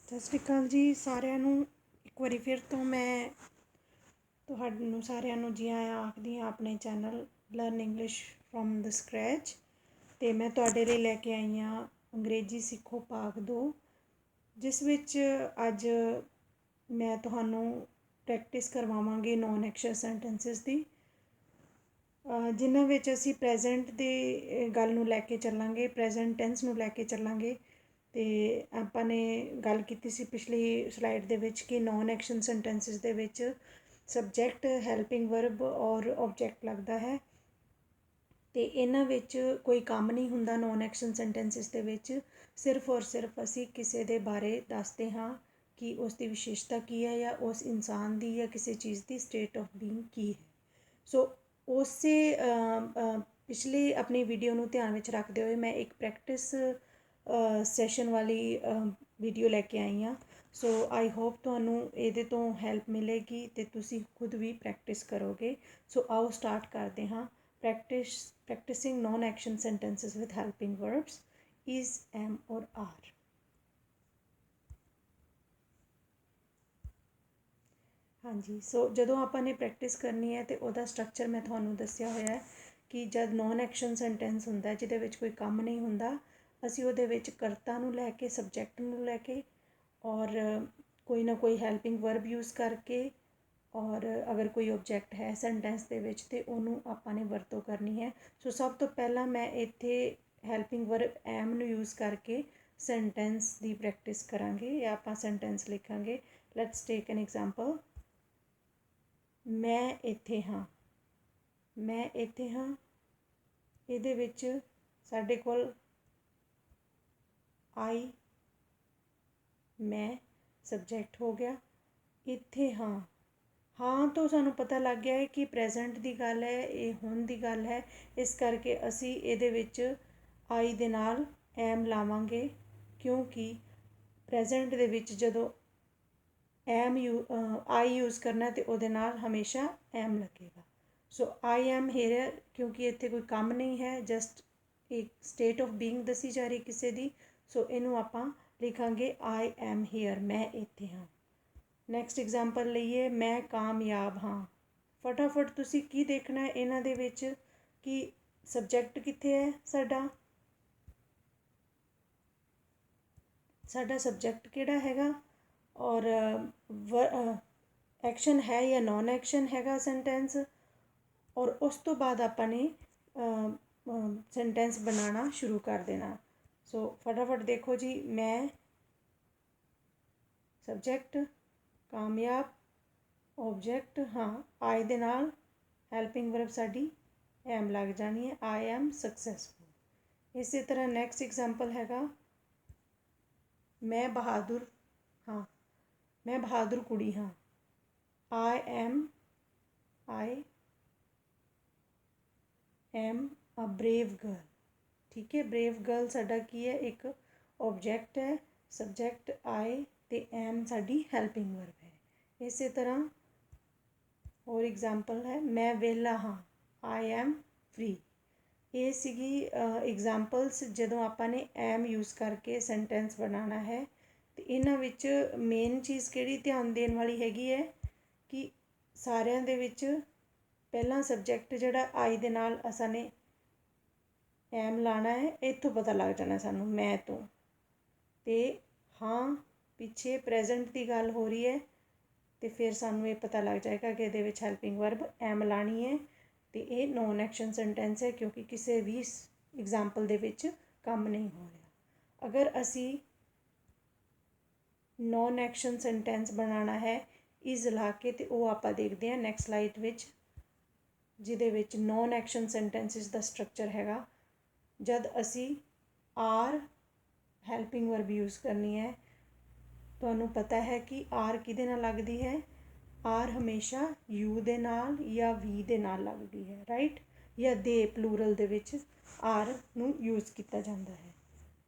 ਸਤਿ ਸ਼੍ਰੀ ਅਕਾਲ ਜੀ ਸਾਰਿਆਂ ਨੂੰ। ਇੱਕ ਵਾਰੀ ਫਿਰ ਤੋਂ ਮੈਂ ਤੁਹਾਨੂੰ ਸਾਰਿਆਂ ਨੂੰ ਜੀ ਆਇਆਂ ਆਖਦੀ ਹਾਂ ਆਪਣੇ channel learn English from the scratch. ਅਤੇ ਮੈਂ ਤੁਹਾਡੇ ਲਈ ਲੈ ਕੇ ਆਈ ਹਾਂ ਅੰਗਰੇਜ਼ੀ ਸਿੱਖੋ ਭਾਗ 2, ਜਿਸ ਵਿੱਚ ਅੱਜ ਮੈਂ ਤੁਹਾਨੂੰ ਪ੍ਰੈਕਟਿਸ ਕਰਵਾਵਾਂਗੀ ਨੋਨ ਐਕਸ਼ਨ ਸੈਂਟੈਂਸਿਸ ਦੀ, ਜਿਨ੍ਹਾਂ ਵਿੱਚ ਅਸੀਂ ਪ੍ਰੈਜ਼ੈਂਟ ਦੀ ਗੱਲ ਨੂੰ ਲੈ ਕੇ ਚੱਲਾਂਗੇ, ਪ੍ਰੈਜ਼ੈਂਟ ਟੈਂਸ ਨੂੰ ਲੈ ਕੇ ਚੱਲਾਂਗੇ। ਅਤੇ ਆਪਾਂ ਨੇ ਗੱਲ ਕੀਤੀ ਸੀ ਪਿਛਲੀ ਸਲਾਈਡ ਦੇ ਵਿੱਚ ਕਿ ਨੋਨ ਐਕਸ਼ਨ ਸੈਂਟੈਂਸਿਸ ਦੇ ਵਿੱਚ ਸਬਜੈਕਟ, ਹੈਲਪਿੰਗ ਵਰਬ ਔਰ ਆਬਜੈਕਟ ਲੱਗਦਾ ਹੈ, ਅਤੇ ਇਹਨਾਂ ਵਿੱਚ ਕੋਈ ਕੰਮ ਨਹੀਂ ਹੁੰਦਾ। ਨੋਨ ਐਕਸ਼ਨ ਸੈਂਟੈਂਸਿਸ ਦੇ ਵਿੱਚ ਸਿਰਫ ਔਰ ਸਿਰਫ ਅਸੀਂ ਕਿਸੇ ਦੇ ਬਾਰੇ ਦੱਸਦੇ ਹਾਂ ਕਿ ਉਸ ਦੀ ਵਿਸ਼ੇਸ਼ਤਾ ਕੀ ਹੈ, ਜਾਂ ਉਸ ਇਨਸਾਨ ਦੀ ਜਾਂ ਕਿਸੇ ਚੀਜ਼ ਦੀ ਸਟੇਟ ਆਫ ਬੀਇੰਗ ਕੀ ਹੈ। ਸੋ ਉਸੇ ਪਿਛਲੀ ਆਪਣੀ ਵੀਡੀਓ ਨੂੰ ਧਿਆਨ ਵਿੱਚ ਰੱਖਦੇ ਹੋਏ ਮੈਂ ਇੱਕ ਪ੍ਰੈਕਟਿਸ ਸੈਸ਼ਨ ਵਾਲੀ ਵੀਡੀਓ ਲੈ ਕੇ ਆਈ ਹਾਂ। ਸੋ ਆਈ ਹੋਪ ਤੁਹਾਨੂੰ ਇਹਦੇ ਤੋਂ ਹੈਲਪ ਮਿਲੇਗੀ ਅਤੇ ਤੁਸੀਂ ਖੁਦ ਵੀ ਪ੍ਰੈਕਟਿਸ ਕਰੋਗੇ। ਸੋ ਆਓ ਸਟਾਰਟ ਕਰਦੇ ਹਾਂ। Practising noun action sentences with helping verbs is, am or are. ਹਾਂਜੀ, ਸੋ ਜਦੋਂ ਆਪਾਂ ਨੇ ਪ੍ਰੈਕਟਿਸ ਕਰਨੀ ਹੈ ਅਤੇ ਉਹਦਾ ਸਟਰਕਚਰ ਮੈਂ ਤੁਹਾਨੂੰ ਦੱਸਿਆ ਹੋਇਆ ਹੈ ਕਿ ਜਦ ਨੋਨ ਐਕਸ਼ਨ ਸੈਂਟੈਂਸ ਹੁੰਦਾ ਜਿਹਦੇ ਵਿੱਚ ਕੋਈ ਕੰਮ ਨਹੀਂ ਹੁੰਦਾ, ਅਸੀਂ ਉਹਦੇ ਵਿੱਚ ਕਰਤਾ ਨੂੰ ਲੈ ਕੇ, ਸਬਜੈਕਟ ਨੂੰ ਲੈ ਕੇ ਔਰ ਕੋਈ ਨਾ ਕੋਈ ਹੈਲਪਿੰਗ ਵਰਬ ਯੂਜ਼ ਕਰਕੇ, ਔਰ ਅਗਰ ਕੋਈ ਆਬਜੈਕਟ ਹੈ ਸੈਂਟੈਂਸ ਦੇ ਵਿੱਚ ਤਾਂ ਉਹਨੂੰ ਆਪਾਂ ਨੇ ਵਰਤੋਂ ਕਰਨੀ ਹੈ। ਸੋ ਸਭ ਤੋਂ ਪਹਿਲਾਂ ਮੈਂ ਇੱਥੇ ਹੈਲਪਿੰਗ ਵਰਬ ਐਮ ਨੂੰ ਯੂਜ਼ ਕਰਕੇ ਸੈਂਟੈਂਸ ਦੀ ਪ੍ਰੈਕਟਿਸ ਕਰਾਂਗੇ, ਜਾਂ ਆਪਾਂ ਸੈਂਟੈਂਸ ਲਿਖਾਂਗੇ। Let's take N example. ਮੈਂ ਇੱਥੇ ਹਾਂ। ਮੈਂ ਇੱਥੇ ਹਾਂ, ਇਹਦੇ ਵਿੱਚ ਸਾਡੇ ਕੋਲ ਆਈ, ਮੈਂ ਸਬਜੈਕਟ ਹੋ ਗਿਆ। ਇੱਥੇ ਹਾਂ, ਹਾਂ ਤੋਂ ਸਾਨੂੰ ਪਤਾ ਲੱਗ ਗਿਆ ਹੈ ਕਿ ਪ੍ਰੈਜ਼ੈਂਟ ਦੀ ਗੱਲ ਹੈ, ਇਹ ਹੁਣ ਦੀ ਗੱਲ ਹੈ। ਇਸ ਕਰਕੇ ਅਸੀਂ ਇਹਦੇ ਵਿੱਚ ਆਈ ਦੇ ਨਾਲ ਐਮ ਲਾਵਾਂਗੇ, ਕਿਉਂਕਿ ਪ੍ਰੈਜ਼ੈਂਟ ਦੇ ਵਿੱਚ ਜਦੋਂ ਆਈ ਯੂਜ਼ ਕਰਨਾ ਅਤੇ ਉਹਦੇ ਨਾਲ ਹਮੇਸ਼ਾ ਐਮ ਲੱਗੇਗਾ। ਸੋ ਆਈ ਐਮ ਹੇਅਰ, ਕਿਉਂਕਿ ਇੱਥੇ ਕੋਈ ਕੰਮ ਨਹੀਂ ਹੈ, ਜਸਟ ਇੱਕ ਸਟੇਟ ਆਫ ਬੀਇੰਗ ਦੱਸੀ ਜਾ ਰਹੀ ਕਿਸੇ ਦੀ। ਸੋ ਇਹਨੂੰ ਆਪਾਂ ਲਿਖਾਂਗੇ ਆਈ ਐਮ ਹੇਅਰ, ਮੈਂ ਇੱਥੇ ਹਾਂ। ਨੈਕਸਟ ਐਗਜ਼ਾਮਪਲ ਲਈਏ, ਮੈਂ ਕਾਮਯਾਬ ਹਾਂ। ਫਟਾਫਟ ਤੁਸੀਂ ਕੀ ਦੇਖਣਾ ਹੈ ਇਹਨਾਂ ਦੇ ਵਿੱਚ ਕਿ ਸਬਜੈਕਟ ਕਿੱਥੇ ਹੈ ਸਾਡਾ ਸਬਜੈਕਟ ਕਿਹੜਾ ਹੈਗਾ, ਔਰ ਐਕਸ਼ਨ ਹੈ ਜਾਂ ਨੋਨ ਐਕਸ਼ਨ ਹੈਗਾ ਸੈਂਟੈਂਸ, ਔਰ ਉਸ ਤੋਂ ਬਾਅਦ ਆਪਾਂ ਨੇ ਸੈਂਟੈਂਸ ਬਣਾਉਣਾ ਸ਼ੁਰੂ ਕਰ ਦੇਣਾ। ਸੋ ਫਟਾਫਟ ਦੇਖੋ ਜੀ, ਮੈਂ ਸਬਜੈਕਟ, ਕਾਮਯਾਬ ਆਬਜੈਕਟ, ਹਾਂ ਆਈ ਦੇ ਨਾਲ ਹੈਲਪਿੰਗ ਵਰਬ ਸਾਡੀ ਐਮ ਲੱਗ ਜਾਣੀ ਹੈ, ਆਈ ਐਮ ਸਕਸੈਸਫੁਲ। ਇਸੇ ਤਰ੍ਹਾਂ ਨੈਕਸਟ ਐਗਜ਼ਾਮਪਲ ਹੈਗਾ, ਮੈਂ ਬਹਾਦਰ ਹਾਂ। ਮੈਂ ਬਹਾਦਰ ਕੁੜੀ ਹਾਂ। I am a brave girl. ਠੀਕ ਹੈ, ਬਰੇਵ ਗਰਲ ਸਾਡਾ ਕੀ ਹੈ, ਇੱਕ ਆਬਜੈਕਟ ਹੈ, ਸਬਜੈਕਟ ਆਈ ਅਤੇ ਐਮ ਸਾਡੀ ਹੈਲਪਿੰਗ ਵਰਬ ਹੈ। ਇਸੇ ਤਰ੍ਹਾਂ ਹੋਰ ਐਗਜ਼ਾਮਪਲ ਹੈ, ਮੈਂ ਵਿਹਲਾ ਹਾਂ। I M free. ਇਹ ਸੀਗੀ ਐਗਜ਼ਾਮਪਲਸ ਜਦੋਂ ਆਪਾਂ ਨੇ ਐਮ ਯੂਜ਼ ਕਰਕੇ ਸੈਂਟੈਂਸ ਬਣਾਉਣਾ ਹੈ। ਅਤੇ ਇਹਨਾਂ ਵਿੱਚ ਮੇਨ ਚੀਜ਼ ਕਿਹੜੀ ਧਿਆਨ ਦੇਣ ਵਾਲੀ ਹੈਗੀ ਹੈ ਕਿ ਸਾਰਿਆਂ ਦੇ ਵਿੱਚ ਪਹਿਲਾਂ ਸਬਜੈਕਟ ਜਿਹੜਾ ਆਈ ਦੇ ਨਾਲ ਅਸਾਂ ਨੇ ਐਮ ਲਾਉਣਾ ਹੈ, ਇੱਥੋਂ ਪਤਾ ਲੱਗ ਜਾਣਾ ਸਾਨੂੰ, ਮੈਂ ਤੋਂ। ਅਤੇ ਹਾਂ ਪਿੱਛੇ ਪ੍ਰੈਜ਼ੈਂਟ ਦੀ ਗੱਲ ਹੋ ਰਹੀ ਹੈ, ਅਤੇ ਫਿਰ ਸਾਨੂੰ ਇਹ ਪਤਾ ਲੱਗ ਜਾਏਗਾ ਕਿ ਇਹਦੇ ਵਿੱਚ ਹੈਲਪਿੰਗ ਵਰਬ ਐਮ ਲਾਉਣੀ ਹੈ, ਅਤੇ ਇਹ ਨੋਨ ਐਕਸ਼ਨ ਸੈਂਟੈਂਸ ਹੈ, ਕਿਉਂਕਿ ਕਿਸੇ ਵੀ ਐਗਜ਼ਾਮਪਲ ਦੇ ਵਿੱਚ ਕੰਮ ਨਹੀਂ ਹੋ ਰਿਹਾ। ਅਗਰ ਅਸੀਂ ਨੋਨ ਐਕਸ਼ਨ ਸੈਂਟੈਂਸ ਬਣਾਉਣਾ ਹੈ ਇਜ਼ ਲਾ ਕੇ, ਅਤੇ ਉਹ ਆਪਾਂ ਦੇਖਦੇ ਹਾਂ ਨੈਕਸਟ ਸਲਾਈਡ ਵਿੱਚ, ਜਿਹਦੇ ਵਿੱਚ ਨੋਨ ਐਕਸ਼ਨ ਸੈਂਟੈਂਸਿਸ ਦਾ ਸਟਰਕਚਰ ਹੈਗਾ। ਜਦ ਅਸੀਂ ਆਰ ਹੈਲਪਿੰਗ ਵਰਬ ਯੂਜ਼ ਕਰਨੀ ਹੈ, ਤੁਹਾਨੂੰ ਪਤਾ ਹੈ ਕਿ ਆਰ ਕਿਹਦੇ ਨਾਲ ਲੱਗਦੀ ਹੈ, ਆਰ ਹਮੇਸ਼ਾ ਯੂ ਦੇ ਨਾਲ ਜਾਂ ਵੀ ਦੇ ਨਾਲ ਲੱਗਦੀ ਹੈ, ਰਾਈਟ, ਜਾਂ ਦੇ ਪਲੂਰਲ ਦੇ ਵਿੱਚ ਆਰ ਨੂੰ ਯੂਜ਼ ਕੀਤਾ ਜਾਂਦਾ ਹੈ।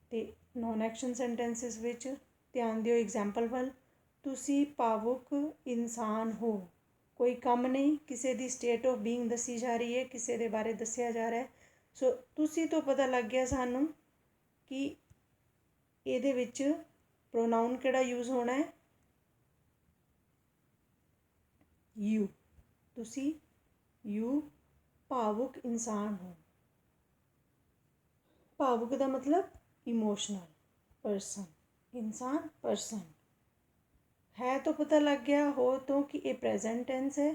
ਅਤੇ ਨੋਨ ਐਕਸ਼ਨ ਸੈਂਟੈਂਸਿਸ ਵਿੱਚ ਧਿਆਨ ਦਿਓ ਐਗਜ਼ਾਮਪਲ ਵੱਲ, ਤੁਸੀਂ ਭਾਵੁਕ ਇਨਸਾਨ ਹੋ। ਕੋਈ ਕੰਮ ਨਹੀਂ, ਕਿਸੇ ਦੀ ਸਟੇਟ ਆਫ ਬੀਇੰਗ ਦੱਸੀ ਜਾ ਰਹੀ ਹੈ, ਕਿਸੇ ਦੇ ਬਾਰੇ ਦੱਸਿਆ ਜਾ ਰਿਹਾ ਹੈ। ਸੋ ਤੁਸੀਂ ਤੋਂ ਪਤਾ ਲੱਗ ਗਿਆ ਸਾਨੂੰ ਕਿ ਇਹਦੇ ਵਿੱਚ प्रोनाउन किहड़ा यूज़ होना है, यू। तुसी यू भावुक इंसान हो। भावुक का मतलब इमोशनल, पर्सन, इंसान पर्सन। है तो पता लग गया, हो तो कि ये प्रेजेंट टेंस है,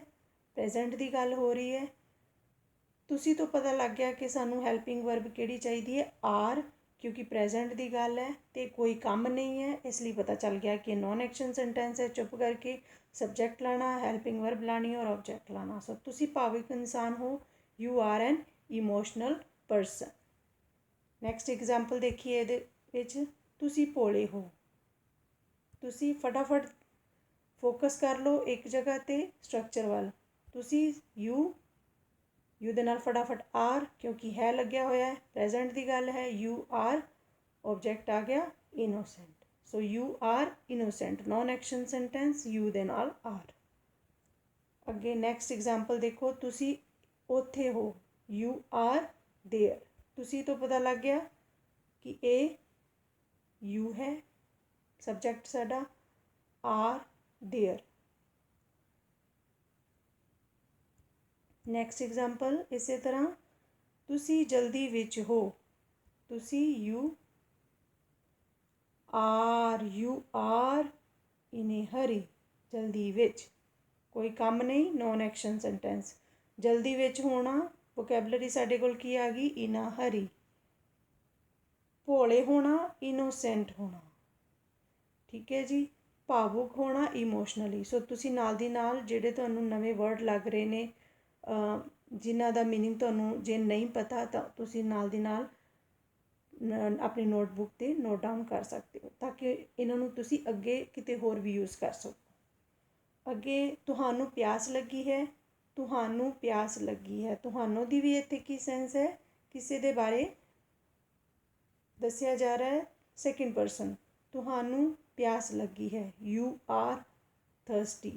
प्रेजेंट की गल हो रही है। तुसी तो पता लग गया कि सानू हैल्पिंग वर्ब किहड़ी चाहिए है, आर, क्योंकि प्रेजेंट की गल है तो कोई काम नहीं है, इसलिए पता चल गया कि नॉन एक्शन सेंटेंस है। चुप करके सब्जैक्ट लाना, हैल्पिंग वर्ब लानी और ऑब्जैक्ट लाना। सो तुसी भावुक इंसान हो, you are an emotional person. Next example देखिए ਇਹਦੇ ਵਿੱਚ, तुसी भोले हो। तुसी फटाफट फोकस कर लो एक जगह ते स्ट्रक्चर वाल। तुसी यू दे नाल फटाफट आर, क्योंकि है लग्या होया है, प्रेजेंट की गल है, यू आर, ऑब्जैक्ट आ गया innocent. So you are innocent, non action sentence, you दे नाल आर। अगे नैक्सट एग्जाम्पल देखो, तुसी उत्थे हो, यू आर देयर। तुसी तो पता लग गया कि ए यू है, सब्जैक्ट साडा, आर देयर। नैक्सट एग्जाम्पल इस तरह, तुसी जल्दी विच हो। तुसी यू आर इन ए हरी, जल्दी विच, कोई काम नहीं, नॉन एक्शन सेंटेंस। जल्दी विच होना, वोकैबलरी साडे कोल की आ गई, इन अ हरी। भोले होना, इनोसेंट होना। ठीक है जी। भावुक होना, इमोशनली। सो तुसी नाल दी नाल जिहड़े तुहानूं नवे वर्ड लग रहे ने, जिन्हां दा मीनिंग तुहानूं जे नहीं पता तां तुसी नाल दी नाल अपनी नोटबुक ते नोट डाउन कर सकते हो, ताकि इन्हां नूं तुसी अगे किते होर भी यूज़ कर सको। अगे तुहानूं प्यास लगी है, तुहानूं प्यास लगी है, तुहानूं दी भी इत्थे की सेंस है, किसी दे बारे दस्सिया जा रहा है, सैकेंड पर्सन। तुहानूं प्यास लगी है, यू आर थर्सटी।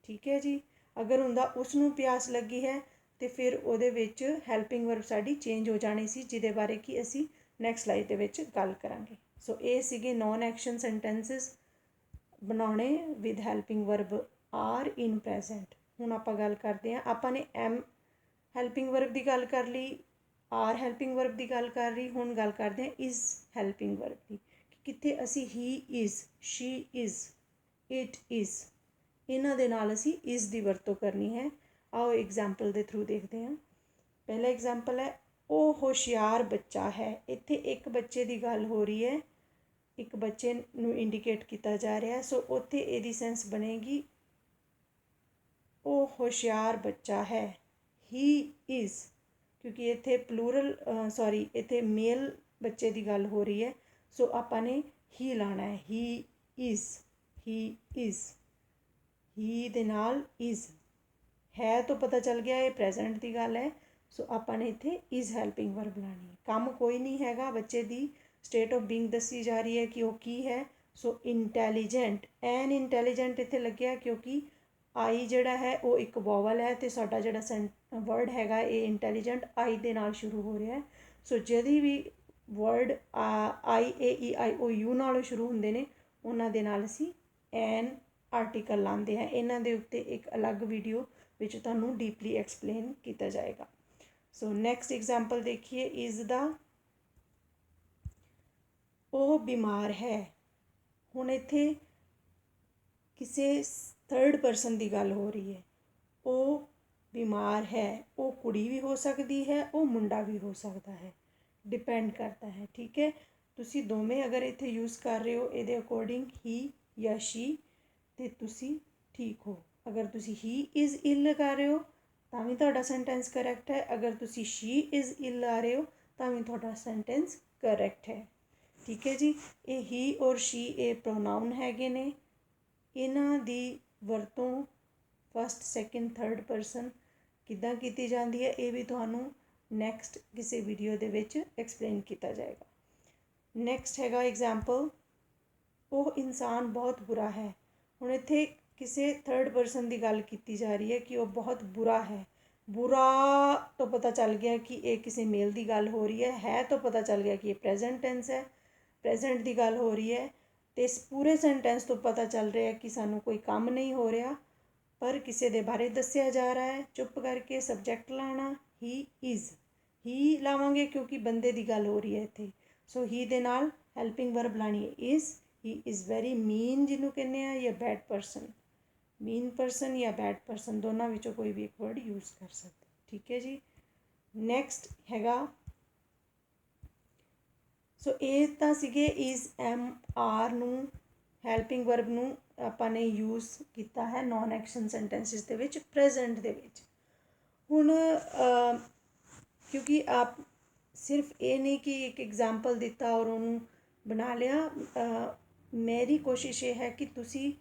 ठीक है जी। अगर हुंदा उसनूं प्यास लगी है तो फिर उहदे विच हैल्पिंग वर्ब साडी चेंज हो जानी सी, जिहदे बारे कि असी नैक्सट स्लाइड दे विच गल करांगे। सो ये सीगे नॉन एक्शन सेंटेंसिस बनाने with helping verb are in present. हुण आपां गल करते हैं, आपां ने एम हैल्पिंग वर्ब की गल कर ली, आर हैल्पिंग वर्ब की गल कर रही, हुण गल करते हैं इज़ हैल्पिंग वर्ब की, कि कित्थे असी he is, she is, it is, इन्हां दे नाल असी इज़ की वरतों करनी है। आओ एग्जाम्पल के थ्रू देखते हैं। पहला एग्जाम्पल है, वो होशियार बच्चा है। इत्थे एक बच्चे की गल हो रही है, एक बच्चे नूं इंडिकेट किया जा रहा है। सो उत्थे इहदी सेंस बनेगी, वो होशियार बच्चा है, ही इज़, क्योंकि इत्थे प्लूरल सॉरी इत्थे मेल बच्चे की गल हो रही है। सो आपां ने ही लाना है, ही इज़, ही इज़, ही दे नाल इज़। है तो पता चल गया ये प्रेजेंट की गल है। सो आपां ने इत्थे इज़ हैल्पिंग वर्ब लानी है। काम कोई नहीं हैगा, बच्चे की स्टेट ऑफ बीइंग दसी जा रही है कि वह की है। सो इंटैलीजेंट, एन इंटैलीजेंट इत्थे लग्या क्योंकि आई जिहड़ा है वो एक वॉवल है, तो साडा जिहड़ा वर्ड हैगा ये इंटैलीजेंट आई दे नाल शुरू हो रहा है। सो जदी भी word I A E I O you नालों शुरू होंदे ने, उन्हां दे नाल असीं एन आर्टिकल लाते हैं। इन्हां दे उत्ते एक अलग वीडियो विच तुहानूं डीपली एक्सप्लेन किया जाएगा। सो नैक्सट एग्जाम्पल देखिए, इज़ दा, वो बीमार है। हुण इत्थे किसी थर्ड परसन की गल हो रही है, वो बीमार है, वो कुड़ी भी हो सकती है, वो मुंडा भी हो सकता है, डिपेंड करता है। ठीक है, तुसी दोवें अगर इत्थे यूज़ कर रहे हो ये अकॉर्डिंग ही या शी, तो तुसी ठीक हो। अगर तुसी ही इज़ इल कर रहे हो तां भी तुहाडा सेंटेंस करैक्ट है, अगर तुसी शी इज़ इल आ रहे हो तां भी तुहाडा सेंटेंस करैक्ट है। ठीक है जी। ये ही और शी ये प्रोनाउन हैगे ने, इन्हां दी वरतों फस्ट सैकेंड थर्ड परसन किद्दां कीती जांदी है, ये भी तुहानूं नैक्सट किसी वीडियो दे विच एक्सप्लेन किया जाएगा। नैक्सट हैगा एग्जाम्पल, वो इंसान बहुत बुरा है। हुण इत्थे किसी थर्ड परसन की गल की जा रही है कि वह बहुत बुरा है। बुरा तो पता चल गया कि ये किसी मेल की गल हो रही है तो पता चल गया कि ये प्रेजेंट टेंस है, प्रेजेंट की गल हो रही है। ਤੇ ਇਸ ਪੂਰੇ ਸੈਂਟੈਂਸ ਤੋਂ ਪਤਾ ਚੱਲ ਰਿਹਾ ਕਿ ਸਾਨੂੰ ਕੋਈ ਕੰਮ ਨਹੀਂ ਹੋ ਰਿਹਾ, ਪਰ ਕਿਸੇ ਦੇ ਬਾਰੇ ਦੱਸਿਆ ਜਾ ਰਿਹਾ ਹੈ। ਚੁੱਪ ਕਰਕੇ ਸਬਜੈਕਟ ਲਾਣਾ, ਹੀ ਇਜ਼, ਹੀ ਲਾਵਾਂਗੇ ਕਿਉਂਕਿ ਬੰਦੇ ਦੀ ਗੱਲ ਹੋ ਰਹੀ ਹੈ ਇੱਥੇ। ਸੋ ਹੀ ਦੇ ਨਾਲ ਹੈਲਪਿੰਗ ਵਰਬ ਲਾਣੀ ਹੈ ਇਜ਼। ਹੀ ਇਜ਼ ਵੈਰੀ ਮੀਨ ਜਿਹਨੂੰ ਕਹਿੰਦੇ ਆ, ਜਾਂ ਬੈਡ ਪਰਸਨ। ਮੀਨ ਪਰਸਨ ਜਾਂ ਬੈਡ ਪਰਸਨ, ਦੋਨਾਂ ਵਿੱਚੋਂ ਕੋਈ ਵੀ ਇੱਕ ਵਰਡ ਯੂਜ਼ ਕਰ ਸਕਦੇ। ਠੀਕ ਹੈ ਜੀ। ਨੈਕਸਟ ਹੈਗਾ, ਸੋ ਇਹ ਤਾਂ ਸੀਗੇ ਇਜ਼, ਐਮ, ਆਰ ਨੂੰ, ਹੈਲਪਿੰਗ ਵਰਬ ਨੂੰ ਆਪਾਂ ਨੇ ਯੂਜ਼ ਕੀਤਾ ਹੈ ਨੋਨ ਐਕਸ਼ਨ ਸੈਂਟੈਂਸਿਸ ਦੇ ਵਿੱਚ, ਪ੍ਰੈਜ਼ੈਂਟ ਦੇ ਵਿੱਚ। ਹੁਣ ਕਿਉਂਕਿ ਆਪ ਸਿਰਫ ਇਹ ਨਹੀਂ ਕਿ ਇੱਕ ਐਗਜ਼ਾਮਪਲ ਦਿੱਤਾ ਔਰ ਉਹਨੂੰ ਬਣਾ ਲਿਆ, ਮੇਰੀ ਕੋਸ਼ਿਸ਼ ਇਹ ਹੈ ਕਿ ਤੁਸੀਂ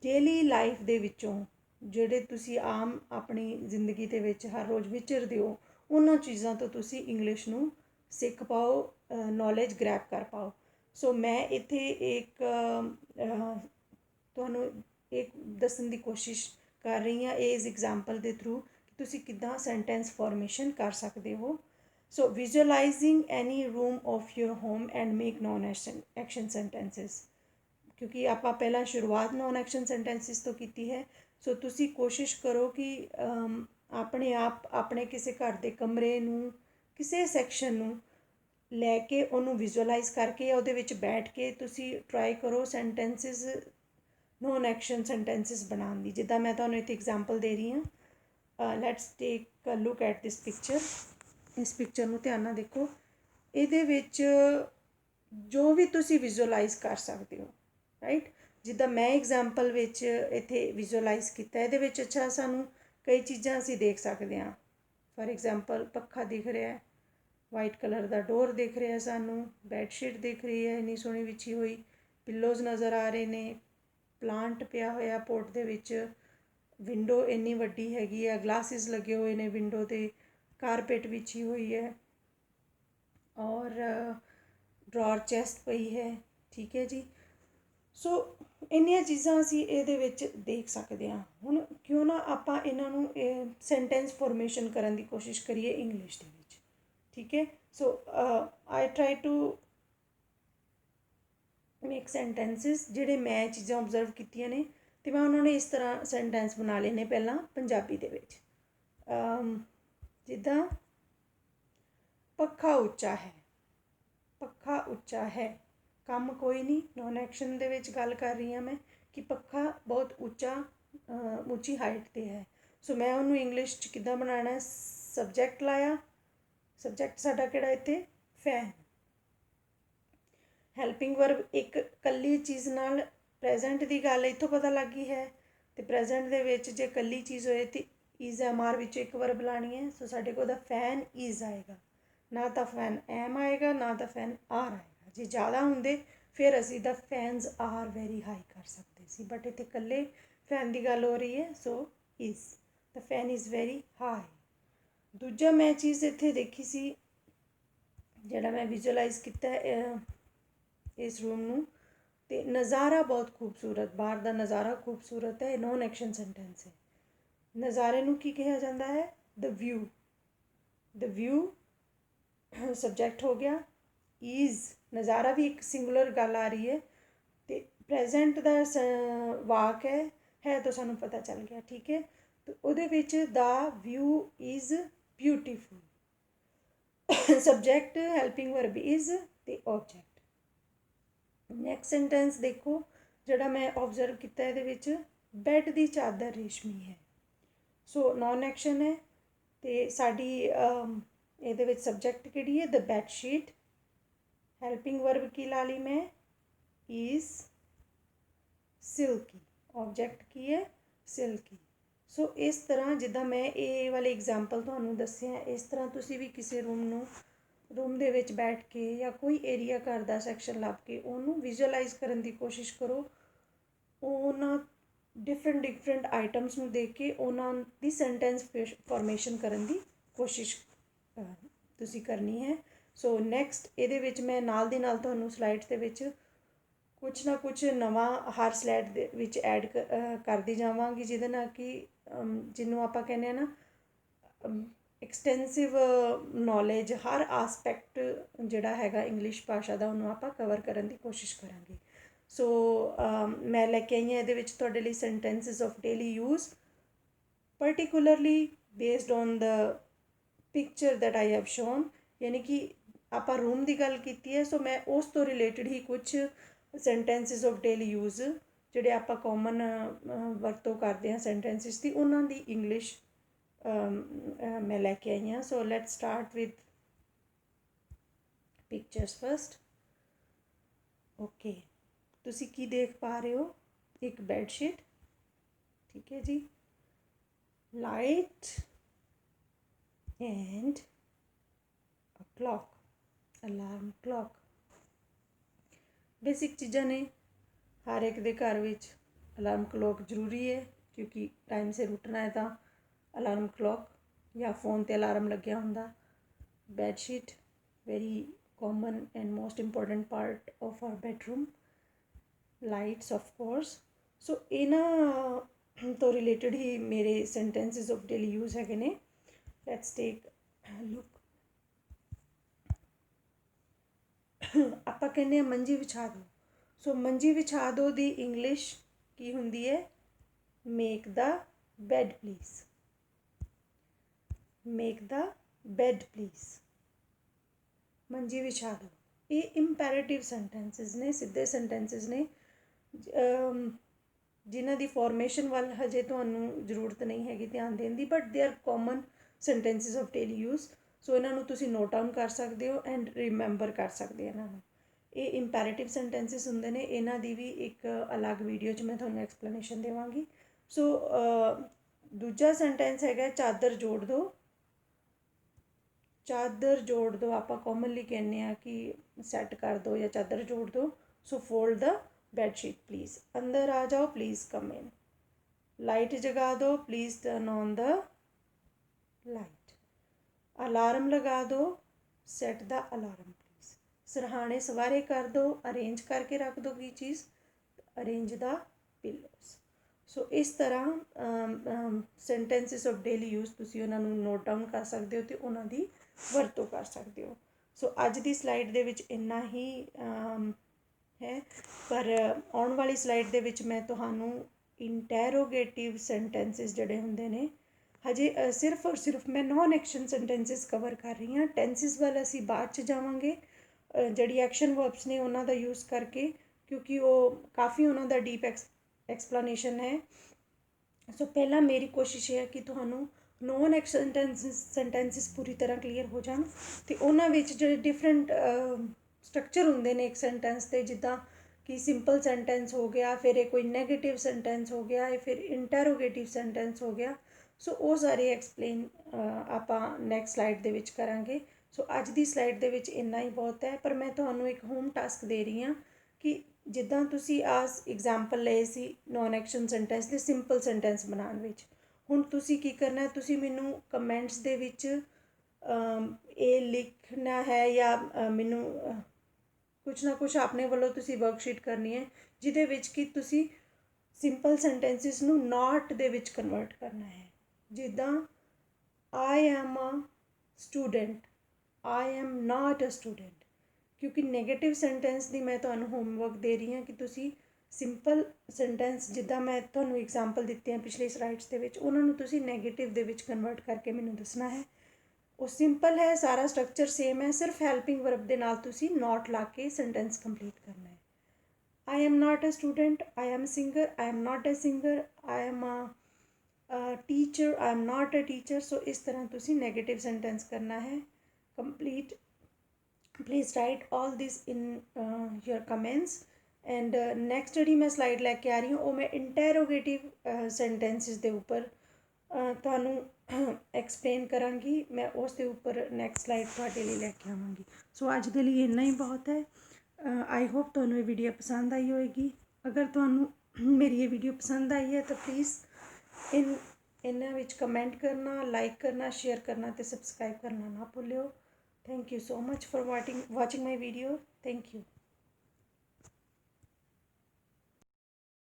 ਡੇਲੀ ਲਾਈਫ ਦੇ ਵਿੱਚੋਂ ਜਿਹੜੇ ਤੁਸੀਂ ਆਮ ਆਪਣੀ ਜ਼ਿੰਦਗੀ ਦੇ ਵਿੱਚ ਹਰ ਰੋਜ਼ ਵਿਚਰਦੇ ਹੋ, ਉਹਨਾਂ ਚੀਜ਼ਾਂ ਤੋਂ ਤੁਸੀਂ ਇੰਗਲਿਸ਼ ਨੂੰ ਸਿੱਖ ਪਾਓ, ਨੌਲੇਜ ਗ੍ਰੈਬ ਕਰ ਪਾਓ। ਸੋ ਮੈਂ ਇੱਥੇ ਇੱਕ ਤੁਹਾਨੂੰ ਇੱਕ ਦੱਸਣ ਦੀ ਕੋਸ਼ਿਸ਼ ਕਰ ਰਹੀ ਹਾਂ ਇਸ ਐਗਜ਼ਾਮਪਲ ਦੇ ਥਰੂ ਕਿ ਤੁਸੀਂ ਕਿੱਦਾਂ ਸੈਂਟੈਂਸ ਫਾਰਮੇਸ਼ਨ ਕਰ ਸਕਦੇ ਹੋ। So visualising any room of your home and make noun action sentences, ਕਿਉਂਕਿ ਆਪਾਂ ਪਹਿਲਾਂ ਸ਼ੁਰੂਆਤ ਨੋਨ ਐਕਸ਼ਨ ਸੈਂਟੈਂਸਿਸ ਤੋਂ ਕੀਤੀ ਹੈ। ਸੋ ਤੁਸੀਂ ਕੋਸ਼ਿਸ਼ ਕਰੋ ਕਿ ਆਪਣੇ ਆਪ ਆਪਣੇ ਕਿਸੇ ਘਰ ਦੇ ਕਮਰੇ ਨੂੰ, ਕਿਸੇ ਸੈਕਸ਼ਨ ਨੂੰ ਲੈ ਕੇ ਉਹਨੂੰ ਵਿਜ਼ੂਅਲਾਈਜ਼ ਕਰਕੇ ਉਹਦੇ ਵਿੱਚ ਬੈਠ ਕੇ ਤੁਸੀਂ ਟਰਾਈ ਕਰੋ ਸੈਂਟੈਂਸਿਸ, ਨੋਨ ਐਕਸ਼ਨ ਸੈਂਟੈਂਸਿਸ ਬਣਾਉਣ ਦੀ। ਜਿੱਦਾਂ ਮੈਂ ਤੁਹਾਨੂੰ ਇੱਥੇ ਐਗਜ਼ਾਮਪਲ ਦੇ ਰਹੀ ਹਾਂ। Let's take a look at this picture. ਇਸ ਪਿਕਚਰ ਨੂੰ ਧਿਆਨ ਨਾਲ ਦੇਖੋ। ਇਹਦੇ ਵਿੱਚ ਜੋ ਵੀ ਤੁਸੀਂ ਵਿਜ਼ੂਅਲਾਈਜ਼ ਕਰ ਸਕਦੇ ਹੋ, ਰਾਈਟ। ਜਿੱਦਾਂ ਮੈਂ ਐਗਜ਼ਾਮਪਲ ਵਿੱਚ ਇੱਥੇ ਵਿਜ਼ੂਅਲਾਈਜ਼ ਕੀਤਾ, ਇਹਦੇ ਵਿੱਚ ਅੱਛਾ ਸਾਨੂੰ ਕਈ ਚੀਜ਼ਾਂ ਅਸੀਂ ਦੇਖ ਸਕਦੇ ਹਾਂ। ਫਾਰ ਐਗਜ਼ਾਮਪਲ ਪੱਖਾ ਦਿਖ ਰਿਹਾ ਹੈ, ਵਾਈਟ ਕਲਰ ਦਾ ਡੋਰ ਦਿਖ ਰਿਹਾ ਸਾਨੂੰ, ਬੈੱਡਸ਼ੀਟ ਦਿਖ ਰਹੀ ਹੈ ਇੰਨੀ ਸੋਹਣੀ ਵਿਛੀ ਹੋਈ, ਪਿੱਲੋਜ਼ ਨਜ਼ਰ ਆ ਰਹੇ ਨੇ, ਪਲਾਂਟ ਪਿਆ ਹੋਇਆ ਪੋਟ ਦੇ ਵਿੱਚ, ਵਿੰਡੋ ਇੰਨੀ ਵੱਡੀ ਹੈਗੀ ਆ, ਗਲਾਸਿਸ ਲੱਗੇ ਹੋਏ ਨੇ ਵਿੰਡੋ 'ਤੇ, ਕਾਰਪੇਟ ਵਿਛੀ ਹੋਈ ਹੈ, ਔਰ ਡਰਾਅਰ ਚੈਸਟ ਪਈ ਹੈ। ਠੀਕ ਹੈ ਜੀ। ਸੋ ਇੰਨੀਆਂ ਚੀਜ਼ਾਂ ਅਸੀਂ ਇਹਦੇ ਵਿੱਚ ਦੇਖ ਸਕਦੇ ਹਾਂ। ਹੁਣ ਕਿਉਂ ਨਾ ਆਪਾਂ ਇਹਨਾਂ ਨੂੰ ਸੈਂਟੈਂਸ ਫਾਰਮੇਸ਼ਨ ਕਰਨ ਦੀ ਕੋਸ਼ਿਸ਼ ਕਰੀਏ ਇੰਗਲਿਸ਼ ਦੇ ਵਿੱਚ। ਠੀਕ ਹੈ। ਸੋ ਆਈ ਟਰਾਈ ਟੂ ਮੇਕ ਸੈਂਟੈਂਸਿਸ, ਜਿਹੜੇ ਮੈਂ ਚੀਜ਼ਾਂ ਓਬਜ਼ਰਵ ਕੀਤੀਆਂ ਨੇ ਅਤੇ ਮੈਂ ਉਹਨਾਂ ਨੇ ਇਸ ਤਰ੍ਹਾਂ ਸੈਂਟੈਂਸ ਬਣਾ ਲਏ ਨੇ ਪਹਿਲਾਂ ਪੰਜਾਬੀ ਦੇ ਵਿੱਚ। ਜਿੱਦਾਂ ਪੱਖਾ ਉੱਚਾ ਹੈ, ਪੱਖਾ ਉੱਚਾ ਹੈ, ਕੰਮ ਕੋਈ ਨਹੀਂ, ਨੋਨ ਐਕਸ਼ਨ ਦੇ ਵਿੱਚ ਗੱਲ ਕਰ ਰਹੀ ਹਾਂ ਮੈਂ ਕਿ ਪੱਖਾ ਬਹੁਤ ਉੱਚਾ, ਉੱਚੀ ਹਾਈਟ 'ਤੇ ਹੈ। ਸੋ ਮੈਂ ਉਹਨੂੰ ਇੰਗਲਿਸ਼ 'ਚ ਕਿੱਦਾਂ ਬਣਾਉਣਾ, ਸਬਜੈਕਟ ਲਾਇਆ, ਸਬਜੈਕਟ ਸਾਡਾ ਕਿਹੜਾ ਇੱਥੇ, ਫੈਨ। ਹੈਲਪਿੰਗ ਵਰਬ ਇੱਕ ਇਕੱਲੀ ਚੀਜ਼ ਨਾਲ, ਪ੍ਰੈਜੈਂਟ ਦੀ ਗੱਲ ਇੱਥੋਂ ਪਤਾ ਲੱਗ ਗਈ ਹੈ। ਅਤੇ ਪ੍ਰੈਜੈਂਟ ਦੇ ਵਿੱਚ ਜੇ ਇਕੱਲੀ ਚੀਜ਼ ਹੋਏ ਤਾਂ ਇਜ਼ ਐਮ ਆਰ ਵਿੱਚ ਇੱਕ ਵਰਬ ਲਾਉਣੀ ਹੈ। ਸੋ ਸਾਡੇ ਕੋਲ ਦਾ ਫੈਨ ਇਜ਼ ਆਏਗਾ, ਨਾ ਤਾਂ ਫੈਨ ਐਮ ਆਏਗਾ, ਨਾ ਤਾਂ ਫੈਨ ਆਰ ਆਏਗਾ। ਜੇ ਜ਼ਿਆਦਾ ਹੁੰਦੇ ਫਿਰ ਅਸੀਂ ਦਾ ਫੈਨਸ ਆਰ ਵੈਰੀ ਹਾਈ ਕਰ ਸਕਦੇ ਸੀ, ਬਟ ਇੱਥੇ ਇਕੱਲੇ ਫੈਨ ਦੀ ਗੱਲ ਹੋ ਰਹੀ ਹੈ। ਸੋ is, the fan is very high. ਦੂਜਾ ਮੈਂ ਚੀਜ਼ ਇੱਥੇ ਦੇਖੀ ਸੀ, ਜਿਹੜਾ ਮੈਂ ਵਿਜ਼ੂਅਲਾਈਜ਼ ਕੀਤਾ ਇਸ ਰੂਮ ਨੂੰ, ਅਤੇ ਨਜ਼ਾਰਾ ਬਹੁਤ ਖੂਬਸੂਰਤ, ਬਾਹਰ ਦਾ ਨਜ਼ਾਰਾ ਖੂਬਸੂਰਤ ਹੈ, ਨੋਨ ਐਕਸ਼ਨ ਸੈਂਟੈਂਸ ਹੈ। ਨਜ਼ਾਰੇ ਨੂੰ ਕੀ ਕਿਹਾ ਜਾਂਦਾ ਹੈ, ਦ ਵਿਊ। ਦ ਵਿਊ ਸਬਜੈਕਟ ਹੋ ਗਿਆ, ਈਜ਼, ਨਜ਼ਾਰਾ ਵੀ ਇੱਕ ਸਿੰਗੂਲਰ ਗੱਲ ਆ ਰਹੀ ਹੈ, ਅਤੇ ਪ੍ਰੈਜੈਂਟ ਦਾ ਵਾਕ ਹੈ ਤਾਂ ਸਾਨੂੰ ਪਤਾ ਚੱਲ ਗਿਆ। ਠੀਕ ਹੈ। ਅਤੇ ਉਹਦੇ ਵਿੱਚ ਦਾ view is beautiful, subject helping verb is ਅਤੇ ਓਬਜੈਕਟ। ਨੈਕਸਟ ਸੈਂਟੈਂਸ ਦੇਖੋ ਜਿਹੜਾ ਮੈਂ ਓਬਜ਼ਰਵ ਕੀਤਾ, ਇਹਦੇ ਵਿੱਚ ਬੈੱਡ ਦੀ ਚਾਦਰ ਰੇਸ਼ਮੀ ਹੈ। ਸੋ ਨੋਨ ਐਕਸ਼ਨ ਹੈ, ਅਤੇ ਸਾਡੀ ਇਹਦੇ ਵਿੱਚ ਸਬਜੈਕਟ ਕਿਹੜੀ ਹੈ, ਦ ਬੈੱਡ ਸ਼ੀਟ। ਹੈਲਪਿੰਗ ਵਰਬ ਕੀ ਲਾ ਲਈ ਮੈਂ, ਇਜ਼ ਸਿਲਕੀ, ਓਬਜੈਕਟ ਕੀ ਹੈ, ਸਿਲਕੀ। ਸੋ ਇਸ ਤਰ੍ਹਾਂ ਜਿੱਦਾਂ ਮੈਂ ਇਹ ਵਾਲੇ ਐਗਜ਼ਾਮਪਲ ਤੁਹਾਨੂੰ ਦੱਸਿਆ, ਇਸ ਤਰ੍ਹਾਂ ਤੁਸੀਂ ਵੀ ਕਿਸੇ ਰੂਮ ਦੇ ਵਿੱਚ ਬੈਠ ਕੇ ਜਾਂ ਕੋਈ ਏਰੀਆ ਘਰ ਦਾ ਸੈਕਸ਼ਨ ਲੱਭ ਕੇ ਉਹਨੂੰ ਵਿਜ਼ੂਅਲਾਈਜ਼ ਕਰਨ ਦੀ ਕੋਸ਼ਿਸ਼ ਕਰੋ। ਉਹਨਾਂ ਡਿਫਰੈਂਟ ਆਈਟਮਸ ਨੂੰ ਦੇਖ ਕੇ ਉਹਨਾਂ ਦੀ ਸੈਂਟੈਂਸ ਫਾਰਮੇਸ਼ਨ ਕਰਨ ਦੀ ਕੋਸ਼ਿਸ਼ ਤੁਸੀਂ ਕਰਨੀ ਹੈ। ਸੋ ਨੈਕਸਟ ਇਹਦੇ ਵਿੱਚ ਮੈਂ ਨਾਲ ਦੀ ਨਾਲ ਤੁਹਾਨੂੰ ਸਲਾਈਡਸ ਦੇ ਵਿੱਚ ਕੁਛ ਨਾ ਕੁਛ ਨਵਾਂ ਹਰ ਸਲਾਈਡ ਦੇ ਵਿੱਚ ਐਡ ਕਰਦੀ ਜਾਵਾਂਗੀ, ਜਿਹਦੇ ਨਾਲ ਕਿ ਜਿਹਨੂੰ ਆਪਾਂ ਕਹਿੰਦੇ ਹਾਂ ਨਾ एक्सटेंसिव नॉलेज हर आसपैक्ट जिहड़ा हैगा इंग्लिश भाषा का उन्होंने आप कवर करने की कोशिश करांगे। सो मैं लैके आई हाँ ये तुहाडे लई sentences of daily use particularly based on the picture that I have shown, यानी कि आप रूम की गल की है। सो मैं उस तो रिलेटिड ही कुछ सेंटेंसिस ऑफ डेली यूज़ जिहड़े आप कॉमन वरतों करते हैं सेंटेंसिस की उन्हां दी इंग्लिश मैं लैके आई हाँ। So let's start with pictures first. Okay, तुसी की देख पा रहे हो? एक बैडशीट, ठीक है जी, light and a clock, alarm clock. Basic चीज़ां ने, हर एक दे घर विच अलार्म क्लॉक जरूरी है क्योंकि टाइम सिर उठना है तो अलार्म क्लॉक या फोन ते अलार्म लग्या हुंदा। Bedsheet very common and most important part of our bedroom. Lights of course. So इन्हां तो रिलेटेड ही मेरे सेंटेंसिस ऑफ डेली यूज़ है ने। Let's take look. ਆਪਾਂ ਕਹਿੰਦੇ मंजी विछा दो। सो मंजी विछा दो दी इंग्लिश की हुंदी है? Make the bad please. Make the bad please, मंजी विछा दो। ये इंपैरेटिव सेंटेंसिस ने, सीधे सेंटेंसिस ने जिन्हां दी फॉर्मेशन वाल हजे तुहानूं जरूरत नहीं हैगी ध्यान देने की, but they are common sentences of daily use. So इन्हों तुसी नोट डाउन कर सकते हो एंड रिमैंबर कर सकते हो इन्हों। ये इंपैरेटिव सेंटेंसिस होंगे ने, इन्हां दी भी एक अलग वीडियो च मैं तुहानूं एक्सप्लेनेशन देवांगी। सो दूजा सेंटेंस है चादर जोड़ दो। चादर जोड़ दो आप कॉमनली कहने कि सैट कर दो या चादर जोड़ दो। सो फोल्ड द बैडशीट प्लीज़। अंदर आ जाओ, प्लीज़ कम इन। लाइट जगा दो, please turn on the light. Alarm लगा दो, सेट द अलार्म प्लीज़। सरहाने सवारे कर दो, अरेंज करके रख दो की चीज़, अरेंज द पिलोस। सो इस तरह सेंटेंसिस ऑफ डेली यूज़ तुसी उन्हां नूं नोट डाउन कर सकते हो तो उन्हां दी वरतों कर सकते हो। सो अज दी स्लाइड दे विच इन्ना ही है, पर आउण वाली स्लाइड दे विच मैं तुहानूं इंटैरोगेटिव सेंटेंसिस जिहड़े हुंदे ने, हजे सिर्फ और सिर्फ मैं नॉन एक्शन सेंटेंसिस कवर कर रही हाँ। टेंसिस वाल असीं बाद च जावांगे जिहड़ी एक्शन वर्ब्स ने उन्हां दा यूज़ करके, क्योंकि वो काफ़ी उन्हां दा डीप एक्सप्लेनेशन है। सो पहला मेरी कोशिश है कि तुहानूं नॉन एक्शन सेंटेंसिस पूरी तरह क्लीयर हो जान, तो उन्हां विच जिहड़े डिफरेंट स्ट्रक्चर हुंदे ने एक सेंटेंस के, जिद्दां कि सिंपल सेंटेंस हो गया, फिर कोई नैगेटिव सेंटेंस हो गया, फिर इंटैरोगेटिव सेंटेंस हो गया। सो वो सारे एक्सप्लेन आपां नैक्सट स्लाइड दे विच करांगे। सो अज दी स्लाइड दे विच इन्ना ही बहुत है, पर मैं तुहानूं एक होम टास्क दे रही हाँ कि जिद्दां तुसी आज एग्जाम्पल लए सी non action sentence they simple sentence बनाउण विच, हुण तुसी की करना है, तुसी मैनूं कमेंट्स दे विच ये लिखना है या मैनूं कुछ ना कुछ अपने वालों तुसी वर्कशीट करनी है जिहदे विच कि तुसी सिंपल सेंटेंसिस नूं नॉट दे विच कन्वर्ट करना है। जिद्दां I am a student, I am not a student, क्योंकि नैगेटिव सेंटेंस की मैं तुहानूं होमवर्क दे रही हाँ कि तुसी सिंपल सेंटेंस जिद्दां मैं तुहानूं एग्जाम्पल दित्ते हैं पिछली स्लाइड्स दे विच, उन्हां नूं तुसी नैगेटिव दे विच कन्वर्ट करके मैनूं दसना है। वो सिंपल है, सारा स्ट्रक्चर सेम है, सिर्फ हैल्पिंग वर्ब दे नाल तुसी नॉट ला के सेंटेंस कंप्लीट करना है। I am not a student, I am singer, I am not a singer, I am a teacher, I am not a teacher. So इस तरह तुसी नैगेटिव सेंटेंस करना है complete. Please write all this in your comments. And next जिहड़ी मैं slide लैके आ रही हूँ वो मैं इंटैरोगेटिव सेंटेंसिस दे उपर तुहानूं एक्सप्लेन करांगी। मैं उस दे उपर नैक्सट स्लाइड तुहाडे लई लैके आवांगी। सो अज दे लई इन्ना ही बहुत है। आई होप तुहानूं ये वीडियो पसंद आई होएगी। अगर तुहानूं मेरी ये वीडियो पसंद आई है तो प्लीज़ इन्हां विच कमेंट करना, लाइक करना, शेयर करना तो सबसक्राइब करना ना भुल्लिओ। Thank you so much for watching my video. Thank you.